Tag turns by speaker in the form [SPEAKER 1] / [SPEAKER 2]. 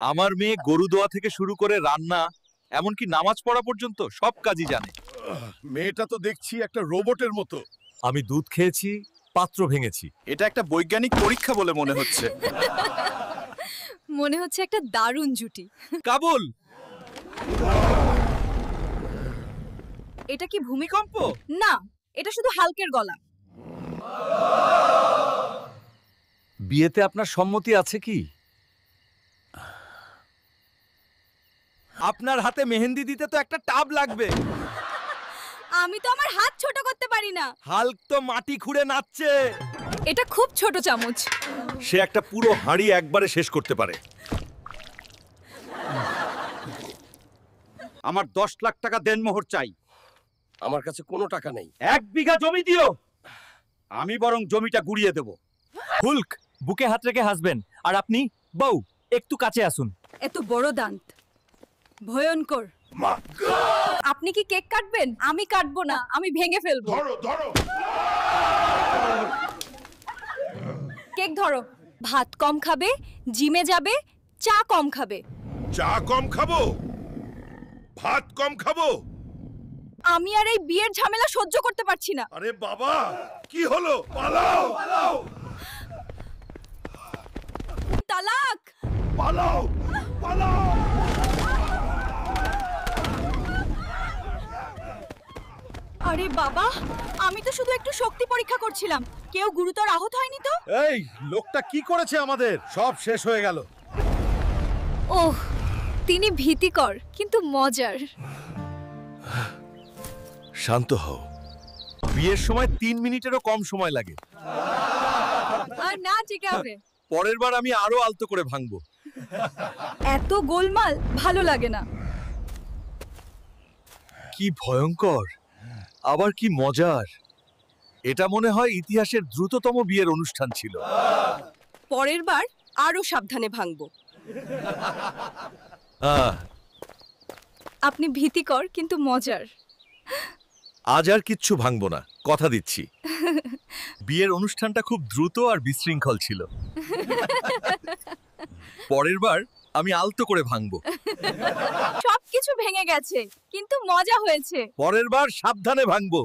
[SPEAKER 1] আমার মেয়ে গরু দোয়া থেকে শুরু করে রান্না এমনকি নামাজ পড়া পর্যন্ত সব কাজই জানে।
[SPEAKER 2] মেয়েটা তো দেখছি একটা রোবটের মতো।
[SPEAKER 1] আমি দুধ খেয়েছি, পাত্র ভেঙেছি।
[SPEAKER 3] এটা একটা বৈজ্ঞানিক পরীক্ষা বলে মনে হচ্ছে।
[SPEAKER 4] মনে হচ্ছে একটা দারুণ জুটি।
[SPEAKER 1] কাবুল!
[SPEAKER 4] এটা কি ভূমিকম্প? না, এটা শুধু হালকের গলা।
[SPEAKER 1] বিয়েতে আপনার সম্মতি আছে কি? আপনার হাতে মেহেন্দি দিতে তো একটা টাব লাগবে।
[SPEAKER 4] আমি তো আমার হাত ছোট করতে পারি না।
[SPEAKER 1] হাল্ক তো মাটি খুঁড়ে নাচছে।
[SPEAKER 4] এটা খুব ছোট চামচ।
[SPEAKER 1] সে একটা পুরো হাঁড়ি একবারে শেষ করতে পারে।
[SPEAKER 3] আমার 10 লাখ টাকা দেনমোহর চাই।
[SPEAKER 2] আমার কাছে কোনো টাকা নেই।
[SPEAKER 3] 1 বিঘা জমি দিও। আমি বরং জমিটা গুড়িয়ে দেব।
[SPEAKER 1] হুল্ক বুকে হাত রেখে হাসবেন, আর আপনি বউ একটু কাছে আসুন।
[SPEAKER 4] এত বড় দাঁত, ভয়ঙ্কর। আপনি কি কেক কাটবেন? আমি কাটবো না, আমি ভেঙে ফেলবো। কেক ধরো। ভাত কম খাবে, জিমে যাবে, চা কম খাবে।
[SPEAKER 2] চা কম খাবো, ভাত কম খাবো।
[SPEAKER 4] আমি আর এই বিয়ের ঝামেলা সহ্য করতে পারছি না।
[SPEAKER 2] আরে বাবা, কি হলো? পালাও পালাও
[SPEAKER 4] তালাক!
[SPEAKER 2] পালাও পালাও।
[SPEAKER 4] আরে বাবা, আমি তো শুধু একটু শক্তি পরীক্ষা করছিলাম। কেউ গুরুতর আহত হয়নি তো?
[SPEAKER 2] এই লোকটা কি করেছে? আমাদের সব শেষ হয়ে গেল।
[SPEAKER 4] ওহ, তিনি ভীতিকর কিন্তু মজার।
[SPEAKER 1] শান্ত হও। বিয়ের সময় 3 মিনিটেরও কম সময় লাগে।
[SPEAKER 4] আর না ঠিক হবে।
[SPEAKER 1] পরের বার আমি আরো আলতো করে ভাঙবো।
[SPEAKER 4] এত গোলমাল ভালো লাগে না।
[SPEAKER 1] কি ভয়ঙ্কর, আবার কি মজার। এটা মনে হয় ইতিহাসের দ্রুততম বিয়ের অনুষ্ঠান ছিল।
[SPEAKER 4] পরের বার আরো সাবধানে ভাঙবো।
[SPEAKER 1] আহ,
[SPEAKER 4] আপনি ভীতিকর কিন্তু মজার।
[SPEAKER 1] আজ আর কিচ্ছু ভাঙবো না, কথা দিচ্ছি। বিয়ের অনুষ্ঠানটা খুব দ্রুত আর বিশৃঙ্খল ছিল। পরের বার আমি আলতো করে ভাঙবো।
[SPEAKER 4] সবকিছু ভেঙে গেছে কিন্তু মজা হয়েছে।
[SPEAKER 1] পরের বার সাবধানে ভাঙবো।